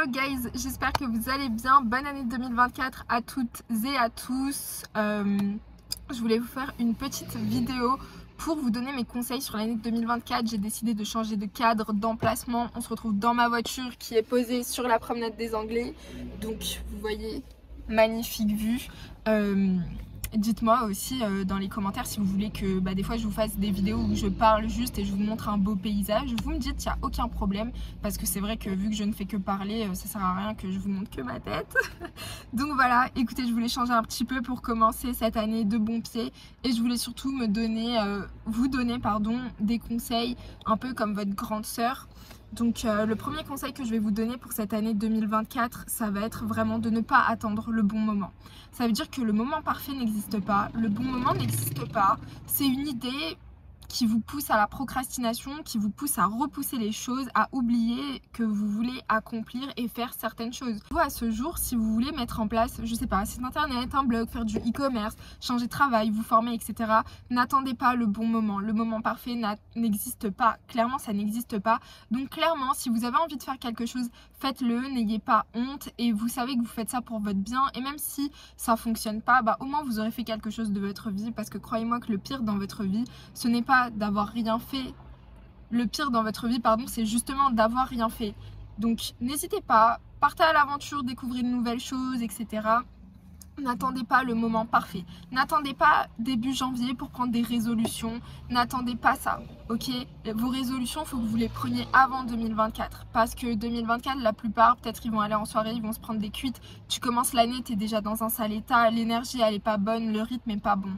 Hello guys, j'espère que vous allez bien. Bonne année 2024 à toutes et à tous. Je voulais vous faire une petite vidéo pour vous donner mes conseils sur l'année 2024. J'ai décidé de changer de cadre, d'emplacement. On se retrouve dans ma voiture qui est posée sur la promenade des Anglais. Donc vous voyez, magnifique vue. Dites-moi aussi dans les commentaires si vous voulez que des fois je vous fasse des vidéos où je parle juste et je vous montre un beau paysage. Vous me dites, il n'y a aucun problème, parce que c'est vrai que vu que je ne fais que parler, ça sert à rien que je vous montre que ma tête. Donc voilà, écoutez, je voulais changer un petit peu pour commencer cette année de bon pied, et je voulais surtout vous donner des conseils un peu comme votre grande sœur. Donc le premier conseil que je vais vous donner pour cette année 2024, ça va être vraiment de ne pas attendre le bon moment. Ça veut dire que le moment parfait n'existe pas, le bon moment n'existe pas, c'est une idée qui vous pousse à la procrastination, qui vous pousse à repousser les choses, à oublier que vous voulez accomplir et faire certaines choses. Vous, à ce jour, si vous voulez mettre en place, je sais pas, un site internet, un blog, faire du e-commerce, changer de travail, vous former, etc., n'attendez pas le bon moment. Le moment parfait n'existe pas. Clairement, ça n'existe pas. Donc clairement, si vous avez envie de faire quelque chose, faites-le, n'ayez pas honte, et vous savez que vous faites ça pour votre bien, et même si ça fonctionne pas, au moins vous aurez fait quelque chose de votre vie, parce que croyez-moi que le pire dans votre vie, ce n'est pas d'avoir rien fait. Le pire dans votre vie, c'est justement d'avoir rien fait. Donc n'hésitez pas, partez à l'aventure, découvrez de nouvelles choses, etc. N'attendez pas le moment parfait. N'attendez pas début janvier pour prendre des résolutions. N'attendez pas ça, ok? Vos résolutions, il faut que vous les preniez avant 2024. Parce que 2024, la plupart, peut-être ils vont aller en soirée, ils vont se prendre des cuites. Tu commences l'année, tu es déjà dans un sale état, l'énergie elle est pas bonne, le rythme est pas bon.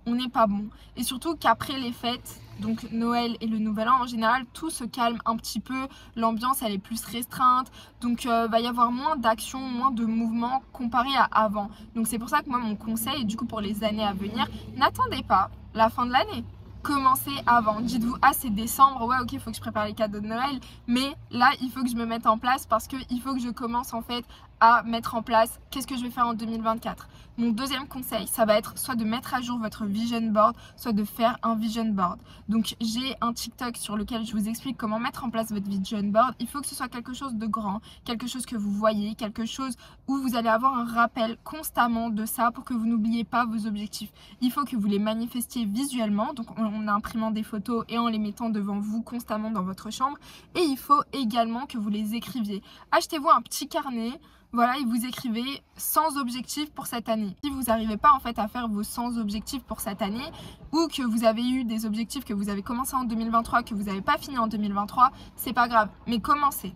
On n'est pas bon. Et surtout qu'après les fêtes, donc Noël et le Nouvel An en général, tout se calme un petit peu, l'ambiance elle est plus restreinte, donc va y avoir moins d'action, moins de mouvement comparé à avant. Donc c'est pour ça que moi mon conseil, et du coup pour les années à venir, n'attendez pas la fin de l'année. Commencez avant. Dites-vous, ah c'est décembre, ouais ok, il faut que je prépare les cadeaux de Noël, mais là il faut que je me mette en place parce qu'il faut que je commence en fait à mettre en place qu'est-ce que je vais faire en 2024. Mon deuxième conseil, ça va être soit de mettre à jour votre vision board, soit de faire un vision board. Donc j'ai un TikTok sur lequel je vous explique comment mettre en place votre vision board. Il faut que ce soit quelque chose de grand, quelque chose que vous voyez, quelque chose où vous allez avoir un rappel constamment de ça pour que vous n'oubliez pas vos objectifs. Il faut que vous les manifestiez visuellement, donc en imprimant des photos et en les mettant devant vous constamment dans votre chambre. Et il faut également que vous les écriviez. Achetez-vous un petit carnet. Voilà, et vous écrivez 100 objectifs pour cette année. Si vous n'arrivez pas en fait à faire vos 100 objectifs pour cette année, ou que vous avez eu des objectifs que vous avez commencé en 2023, que vous n'avez pas fini en 2023, c'est pas grave, mais commencez,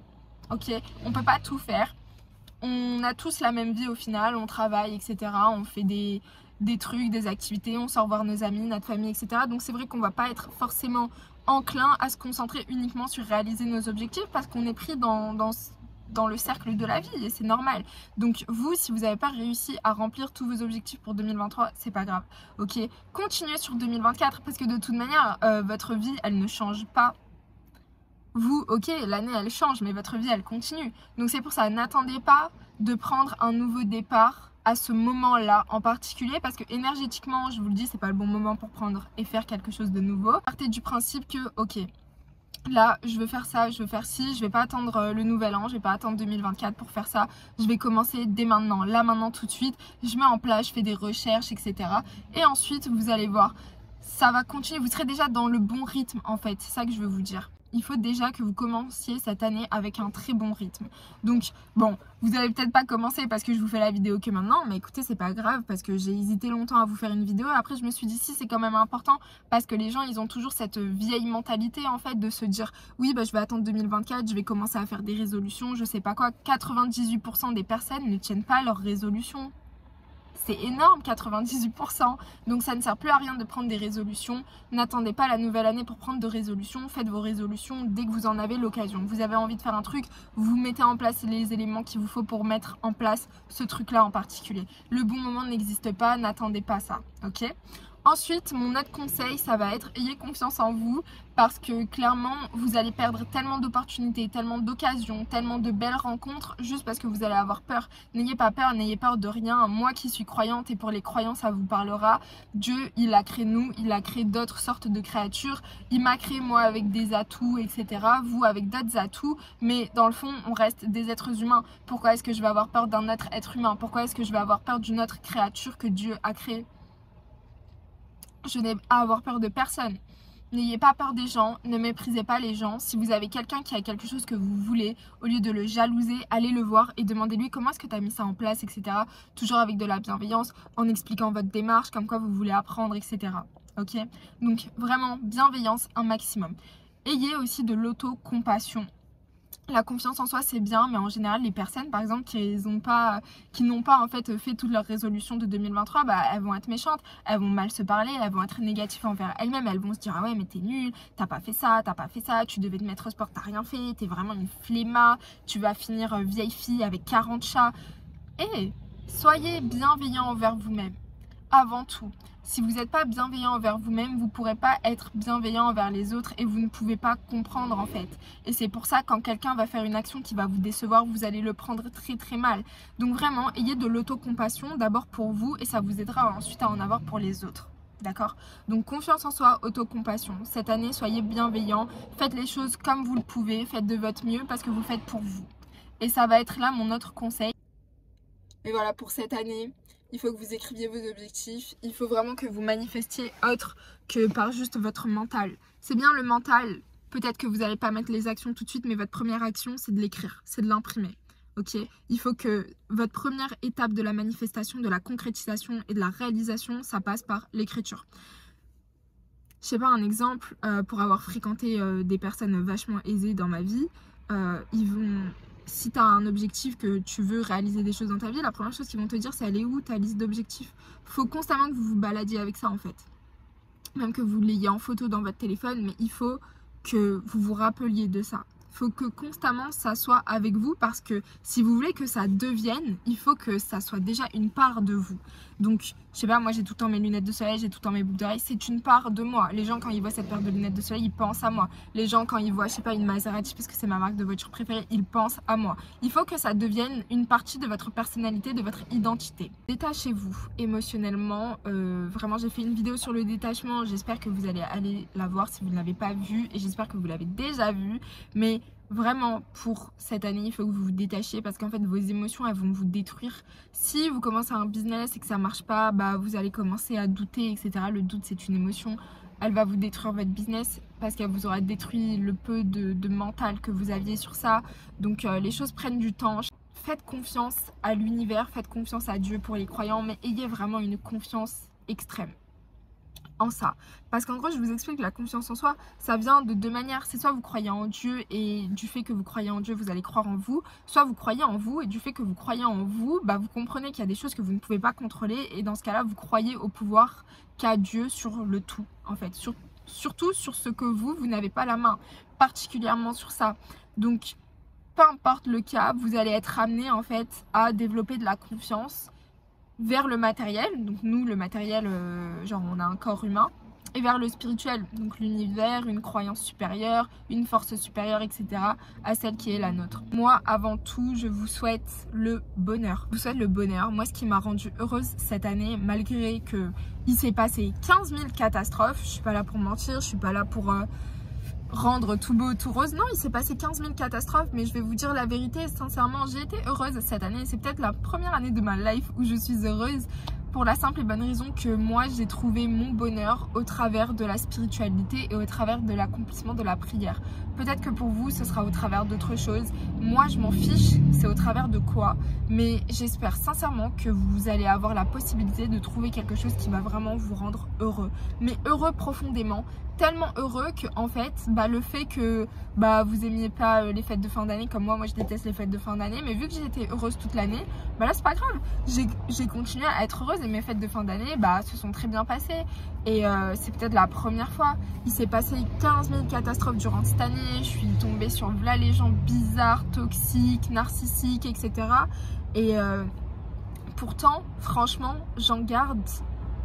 ok? On peut pas tout faire. On a tous la même vie au final, on travaille, etc. On fait des trucs, des activités, on sort voir nos amis, notre famille, etc. Donc c'est vrai qu'on va pas être forcément enclin à se concentrer uniquement sur réaliser nos objectifs parce qu'on est pris dans le cercle de la vie et c'est normal. Donc vous, si vous n'avez pas réussi à remplir tous vos objectifs pour 2023, c'est pas grave, ok? Continuez sur 2024 parce que de toute manière, votre vie, elle ne change pas. Vous, ok, l'année elle change, mais votre vie elle continue. Donc c'est pour ça, n'attendez pas de prendre un nouveau départ à ce moment-là en particulier, parce que énergétiquement, je vous le dis, c'est pas le bon moment pour prendre et faire quelque chose de nouveau. Partez du principe que, ok, là, je veux faire ça, je veux faire ci, je vais pas attendre le nouvel an, je vais pas attendre 2024 pour faire ça. Je vais commencer dès maintenant, là maintenant tout de suite. Je mets en place, je fais des recherches, etc. Et ensuite, vous allez voir, ça va continuer. Vous serez déjà dans le bon rythme en fait, c'est ça que je veux vous dire. Il faut déjà que vous commenciez cette année avec un très bon rythme. Donc bon, vous n'allez peut-être pas commencer parce que je vous fais la vidéo que maintenant, mais écoutez, c'est pas grave parce que j'ai hésité longtemps à vous faire une vidéo. Après je me suis dit si, c'est quand même important parce que les gens ils ont toujours cette vieille mentalité en fait de se dire oui je vais attendre 2024, je vais commencer à faire des résolutions, je sais pas quoi. 98% des personnes ne tiennent pas leurs résolutions. C'est énorme, 98%. Donc ça ne sert plus à rien de prendre des résolutions. N'attendez pas la nouvelle année pour prendre de résolutions. Faites vos résolutions dès que vous en avez l'occasion. Vous avez envie de faire un truc, vous mettez en place les éléments qu'il vous faut pour mettre en place ce truc-là en particulier. Le bon moment n'existe pas, n'attendez pas ça, ok ? Ensuite, mon autre conseil, ça va être ayez confiance en vous parce que clairement, vous allez perdre tellement d'opportunités, tellement d'occasions, tellement de belles rencontres juste parce que vous allez avoir peur. N'ayez pas peur, n'ayez peur de rien. Moi qui suis croyante et pour les croyants, ça vous parlera. Dieu, il a créé nous, il a créé d'autres sortes de créatures. Il m'a créé moi avec des atouts, etc. Vous avec d'autres atouts, mais dans le fond, on reste des êtres humains. Pourquoi est-ce que je vais avoir peur d'un autre être humain? Pourquoi est-ce que je vais avoir peur d'une autre créature que Dieu a créée? Je n'ai à avoir peur de personne. N'ayez pas peur des gens, ne méprisez pas les gens. Si vous avez quelqu'un qui a quelque chose que vous voulez, au lieu de le jalouser, allez le voir et demandez-lui comment est-ce que tu as mis ça en place, etc. Toujours avec de la bienveillance, en expliquant votre démarche, comme quoi vous voulez apprendre, etc. Ok? Donc vraiment, bienveillance un maximum. Ayez aussi de l'autocompassion. La confiance en soi c'est bien, mais en général les personnes par exemple qui n'ont pas en fait fait toutes leurs résolutions de 2023, bah, elles vont être méchantes, elles vont mal se parler, elles vont être négatives envers elles-mêmes, elles vont se dire ah ouais mais t'es nulle, t'as pas fait ça, tu devais te mettre au sport, t'as rien fait, t'es vraiment une flemma, tu vas finir vieille fille avec 40 chats. Et soyez bienveillant envers vous-même. Avant tout, si vous n'êtes pas bienveillant envers vous-même, vous ne pourrez pas être bienveillant envers les autres et vous ne pouvez pas comprendre en fait. Et c'est pour ça quand quelqu'un va faire une action qui va vous décevoir, vous allez le prendre très très mal. Donc vraiment, ayez de l'autocompassion d'abord pour vous et ça vous aidera ensuite à en avoir pour les autres. D'accord? Donc confiance en soi, autocompassion. Cette année, soyez bienveillant, faites les choses comme vous le pouvez, faites de votre mieux parce que vous faites pour vous. Et ça va être là mon autre conseil. Et voilà pour cette année. Il faut que vous écriviez vos objectifs. Il faut vraiment que vous manifestiez autre que par juste votre mental. C'est bien le mental. Peut-être que vous n'allez pas mettre les actions tout de suite, mais votre première action, c'est de l'écrire, c'est de l'imprimer. Ok? Il faut que votre première étape de la manifestation, de la concrétisation et de la réalisation, ça passe par l'écriture. Je sais pas, un exemple, pour avoir fréquenté des personnes vachement aisées dans ma vie, si tu as un objectif que tu veux réaliser des choses dans ta vie, la première chose qu'ils vont te dire c'est elle est où ta liste d'objectifs. Il faut constamment que vous vous baladiez avec ça en fait. Même que vous l'ayez en photo dans votre téléphone, mais il faut que vous vous rappeliez de ça. Il faut que constamment ça soit avec vous parce que si vous voulez que ça devienne, il faut que ça soit déjà une part de vous. Donc, je sais pas, moi j'ai tout le temps mes lunettes de soleil, j'ai tout le temps mes boucles d'oreilles, c'est une part de moi. Les gens quand ils voient cette paire de lunettes de soleil, ils pensent à moi. Les gens quand ils voient, je sais pas, une Maserati parce que c'est ma marque de voiture préférée, ils pensent à moi. Il faut que ça devienne une partie de votre personnalité, de votre identité. Détachez-vous émotionnellement. Vraiment, j'ai fait une vidéo sur le détachement, j'espère que vous allez aller la voir si vous ne l'avez pas vue et j'espère que vous l'avez déjà vue. Mais vraiment, pour cette année, il faut que vous vous détachiez parce qu'en fait, vos émotions, elles vont vous détruire. Si vous commencez un business et que ça marche pas, bah, vous allez commencer à douter, etc. Le doute, c'est une émotion. Elle va vous détruire votre business parce qu'elle vous aura détruit le peu de mental que vous aviez sur ça. Donc, les choses prennent du temps. Faites confiance à l'univers, faites confiance à Dieu pour les croyants, mais ayez vraiment une confiance extrême en ça. Parce qu'en gros, je vous explique, la confiance en soi, ça vient de deux manières. C'est soit vous croyez en Dieu et du fait que vous croyez en Dieu, vous allez croire en vous. Soit vous croyez en vous et du fait que vous croyez en vous, bah, vous comprenez qu'il y a des choses que vous ne pouvez pas contrôler. Et dans ce cas-là, vous croyez au pouvoir qu'a Dieu sur le tout, en fait. Surtout sur ce que vous n'avez pas la main. Particulièrement sur ça. Donc, peu importe le cas, vous allez être amené, en fait, à développer de la confiance vers le matériel, donc nous le matériel, genre on a un corps humain, et vers le spirituel, donc l'univers, une croyance supérieure, une force supérieure, etc. à celle qui est la nôtre. Moi, avant tout, je vous souhaite le bonheur. Je vous souhaite le bonheur. Moi, ce qui m'a rendue heureuse cette année, malgré que il s'est passé 15 000 catastrophes, je suis pas là pour mentir, je suis pas là pour rendre tout beau, tout rose. Non, il s'est passé 15 000 catastrophes, mais je vais vous dire la vérité, sincèrement, j'ai été heureuse cette année. C'est peut-être la première année de ma life où je suis heureuse pour la simple et bonne raison que moi, j'ai trouvé mon bonheur au travers de la spiritualité et au travers de l'accomplissement de la prière. Peut-être que pour vous, ce sera au travers d'autres choses. Moi, je m'en fiche, c'est au travers de quoi. Mais j'espère sincèrement que vous allez avoir la possibilité de trouver quelque chose qui va vraiment vous rendre heureux. Mais heureux profondément. Tellement heureux que en fait le fait que vous aimiez pas les fêtes de fin d'année comme moi je déteste les fêtes de fin d'année, mais vu que j'étais heureuse toute l'année, là c'est pas grave, j'ai continué à être heureuse et mes fêtes de fin d'année se sont très bien passées et c'est peut-être la première fois. Il s'est passé 15 000 catastrophes durant cette année, je suis tombée sur les gens bizarres, toxiques, narcissiques, etc. Et pourtant franchement j'en garde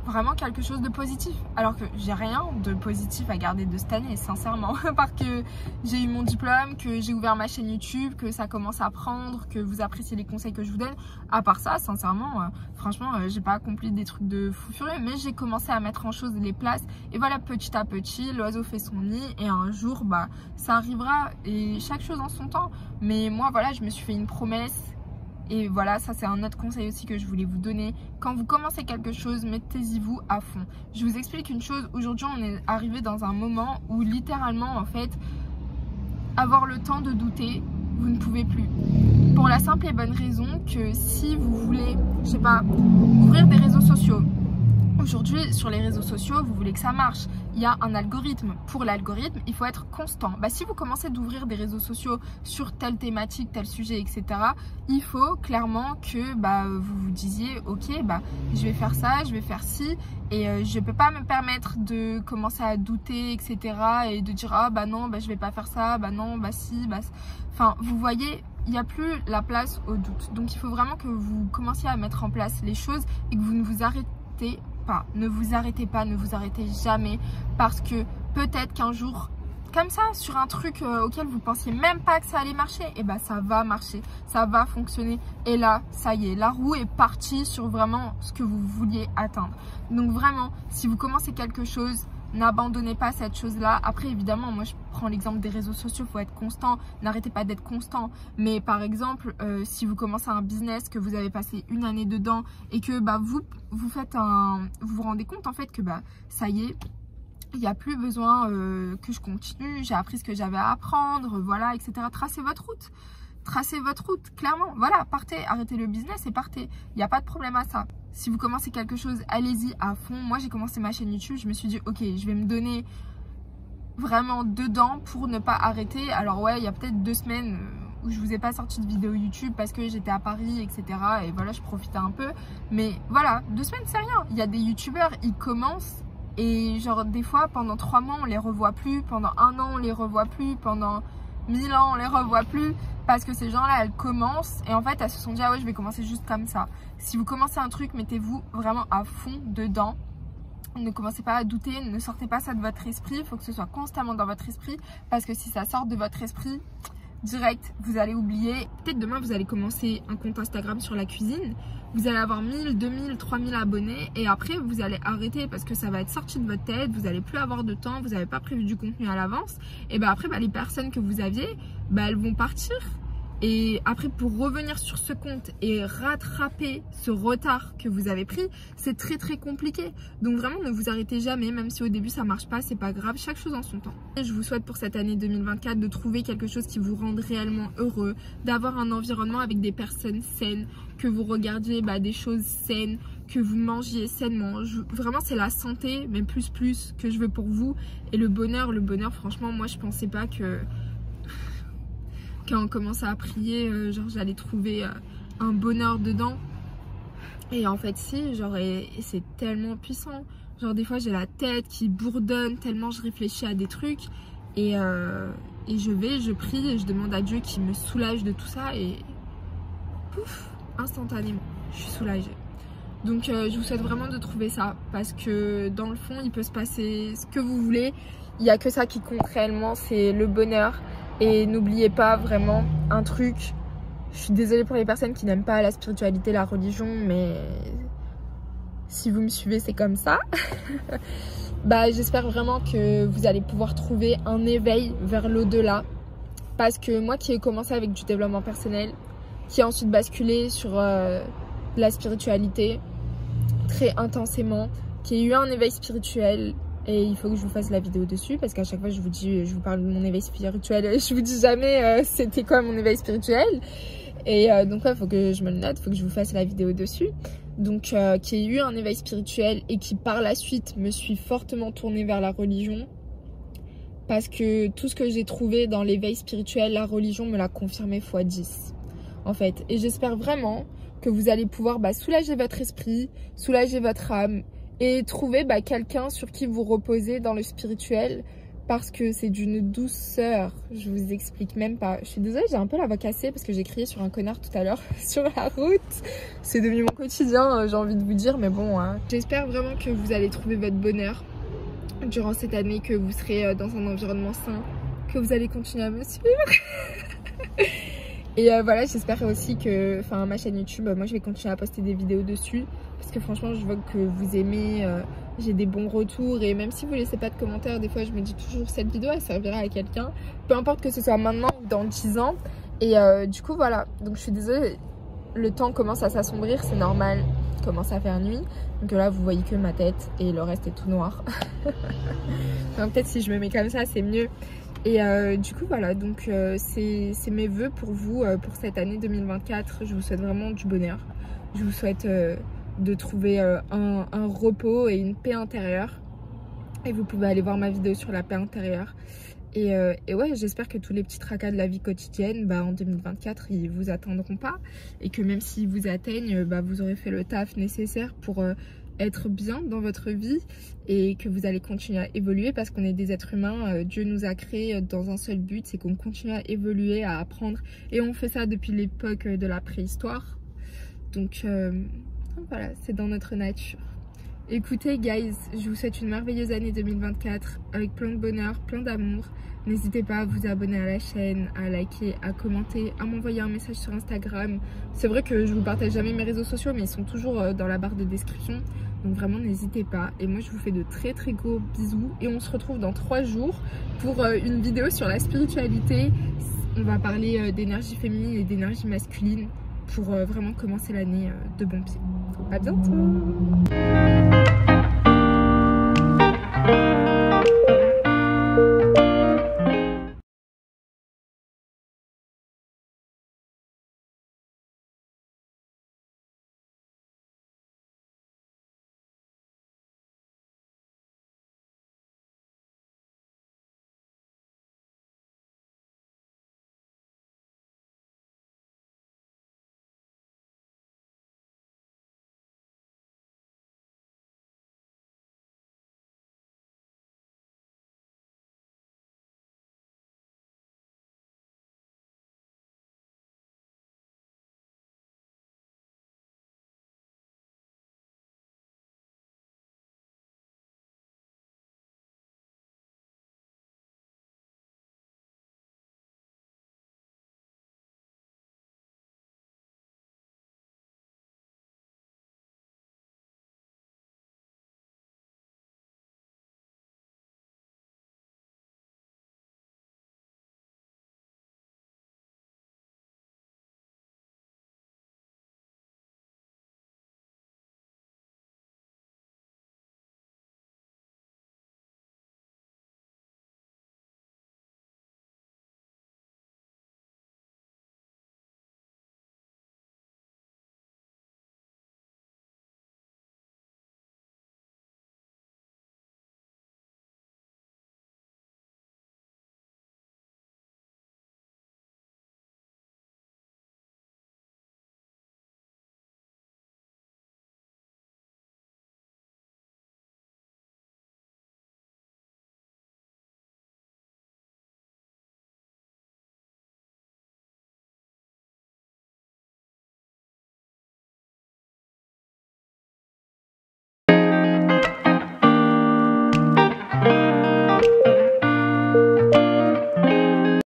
vraiment quelque chose de positif. Alors que j'ai rien de positif à garder de cette année, sincèrement. Parce que j'ai eu mon diplôme, que j'ai ouvert ma chaîne YouTube, que ça commence à prendre, que vous appréciez les conseils que je vous donne. À part ça, sincèrement, franchement, j'ai pas accompli des trucs de fou furieux, mais j'ai commencé à mettre en chose les places. Et voilà, petit à petit, l'oiseau fait son nid et un jour, bah, ça arrivera. Et chaque chose en son temps. Mais moi, voilà, je me suis fait une promesse. Et voilà, ça c'est un autre conseil aussi que je voulais vous donner. Quand vous commencez quelque chose, mettez-y-vous à fond. Je vous explique une chose, aujourd'hui on est arrivé dans un moment où littéralement en fait, avoir le temps de douter, vous ne pouvez plus. Pour la simple et bonne raison que si vous voulez, je sais pas, ouvrir des réseaux sociaux. Aujourd'hui, sur les réseaux sociaux, vous voulez que ça marche. Il y a un algorithme. Pour l'algorithme, il faut être constant. Bah, si vous commencez d'ouvrir des réseaux sociaux sur telle thématique, tel sujet, etc., il faut clairement que vous vous disiez, ok, je vais faire ça, je vais faire ci, et je ne peux pas me permettre de commencer à douter, etc., et de dire, ah bah non, je vais pas faire ça, bah non, bah si, bah... Enfin, vous voyez, il n'y a plus la place au doute. Donc, il faut vraiment que vous commenciez à mettre en place les choses et que vous ne vous arrêtez pas. Ne vous arrêtez pas, ne vous arrêtez jamais, parce que peut-être qu'un jour, comme ça, sur un truc auquel vous pensiez même pas que ça allait marcher, et ça va marcher, ça va fonctionner, et là, ça y est, la roue est partie sur vraiment ce que vous vouliez atteindre. Donc vraiment, si vous commencez quelque chose, n'abandonnez pas cette chose-là. Après, évidemment, moi, je prends l'exemple des réseaux sociaux, il faut être constant. N'arrêtez pas d'être constant. Mais par exemple, si vous commencez un business, que vous avez passé une année dedans et que vous faites vous vous rendez compte en fait que ça y est, il n'y a plus besoin que je continue, j'ai appris ce que j'avais à apprendre, voilà, etc. Tracez votre route. Tracez votre route, clairement. Voilà, partez, arrêtez le business et partez. Il n'y a pas de problème à ça. Si vous commencez quelque chose, allez-y à fond. Moi, j'ai commencé ma chaîne YouTube. Je me suis dit, ok, je vais me donner vraiment dedans pour ne pas arrêter. Alors ouais, il y a peut-être 2 semaines où je vous ai pas sorti de vidéo YouTube parce que j'étais à Paris, etc. Et voilà, je profitais un peu. Mais voilà, 2 semaines, c'est rien. Il y a des youtubeurs, ils commencent et genre des fois, pendant 3 mois, on les revoit plus. Pendant 1 an, on les revoit plus. Pendant 1000 ans, on les revoit plus. Parce que ces gens-là, elles commencent et en fait, elles se sont dit, ah ouais, je vais commencer juste comme ça. Si vous commencez un truc, mettez-vous vraiment à fond dedans. Ne commencez pas à douter, ne sortez pas ça de votre esprit. Il faut que ce soit constamment dans votre esprit. Parce que si ça sort de votre esprit, direct, vous allez oublier. Peut-être demain, vous allez commencer un compte Instagram sur la cuisine. Vous allez avoir 1000, 2000, 3000 abonnés. Et après, vous allez arrêter parce que ça va être sorti de votre tête. Vous n'allez plus avoir de temps. Vous n'avez pas prévu du contenu à l'avance. Et après, les personnes que vous aviez, elles vont partir. Et après, pour revenir sur ce compte et rattraper ce retard que vous avez pris, c'est très très compliqué. Donc vraiment, ne vous arrêtez jamais, même si au début ça marche pas, c'est pas grave, chaque chose en son temps. Et je vous souhaite pour cette année 2024 de trouver quelque chose qui vous rende réellement heureux, d'avoir un environnement avec des personnes saines, que vous regardiez des choses saines, que vous mangiez sainement. Vraiment, c'est la santé, mais plus que je veux pour vous. Et le bonheur, franchement, moi je pensais pas que... Quand on commençait à prier, genre j'allais trouver un bonheur dedans. Et en fait si, genre et c'est tellement puissant. Genre des fois j'ai la tête qui bourdonne tellement je réfléchis à des trucs. Et je prie et je demande à Dieu qui me soulage de tout ça. Et pouf, instantanément, je suis soulagée. Donc je vous souhaite vraiment de trouver ça. Parce que dans le fond, il peut se passer ce que vous voulez. Il n'y a que ça qui compte réellement, c'est le bonheur. Et n'oubliez pas vraiment un truc, je suis désolée pour les personnes qui n'aiment pas la spiritualité, la religion, mais si vous me suivez, c'est comme ça. J'espère vraiment que vous allez pouvoir trouver un éveil vers l'au-delà. Parce que moi qui ai commencé avec du développement personnel, qui a ensuite basculé sur la spiritualité très intensément, qui a eu un éveil spirituel. Et il faut que je vous fasse la vidéo dessus parce qu'à chaque fois je vous parle de mon éveil spirituel, je vous dis jamais c'était quoi mon éveil spirituel. Et donc il faut que je me le note, il faut que je vous fasse la vidéo dessus. Donc qui a eu un éveil spirituel et qui par la suite me suis fortement tournée vers la religion. Parce que tout ce que j'ai trouvé dans l'éveil spirituel, la religion me l'a confirmé x10 en fait. Et j'espère vraiment que vous allez pouvoir soulager votre esprit, soulager votre âme. Et trouver quelqu'un sur qui vous reposez dans le spirituel. parce que c'est d'une douceur, je vous explique même pas. Je suis désolée, j'ai un peu la voix cassée parce que j'ai crié sur un connard tout à l'heure sur la route. C'est devenu mon quotidien, j'ai envie de vous dire, mais bon. Hein. J'espère vraiment que vous allez trouver votre bonheur durant cette année, que vous serez dans un environnement sain, que vous allez continuer à me suivre. Et voilà, j'espère aussi que, enfin, ma chaîne YouTube, moi je vais continuer à poster des vidéos dessus parce que franchement je vois que vous aimez, j'ai des bons retours et même si vous laissez pas de commentaires, des fois je me dis toujours cette vidéo elle servira à quelqu'un, peu importe que ce soit maintenant ou dans 10 ans. Et du coup voilà, donc je suis désolée, le temps commence à s'assombrir, c'est normal, il commence à faire nuit. Donc là vous voyez que ma tête et le reste est tout noir. Enfin, peut-être si je me mets comme ça c'est mieux. Et du coup voilà, donc c'est mes vœux pour vous pour cette année 2024. Je vous souhaite vraiment du bonheur. Je vous souhaite de trouver un repos et une paix intérieure. Et vous pouvez aller voir ma vidéo sur la paix intérieure. Et ouais, j'espère que tous les petits tracas de la vie quotidienne, bah, en 2024, ils vous atteindront pas. Et que même s'ils vous atteignent, bah, vous aurez fait le taf nécessaire pour être bien dans votre vie et que vous allez continuer à évoluer parce qu'on est des êtres humains. Dieu nous a créés dans un seul but, c'est qu'on continue à évoluer, à apprendre. Et on fait ça depuis l'époque de la préhistoire. Donc voilà, c'est dans notre nature. Écoutez guys, je vous souhaite une merveilleuse année 2024 avec plein de bonheur, plein d'amour. N'hésitez pas à vous abonner à la chaîne, à liker, à commenter, à m'envoyer un message sur Instagram. C'est vrai que je vous partage jamais mes réseaux sociaux mais ils sont toujours dans la barre de description. Donc vraiment n'hésitez pas. Et moi je vous fais de très très gros bisous. Et on se retrouve dans 3 jours pour une vidéo sur la spiritualité. On va parler d'énergie féminine et d'énergie masculine pour vraiment commencer l'année de bon pied. À bientôt.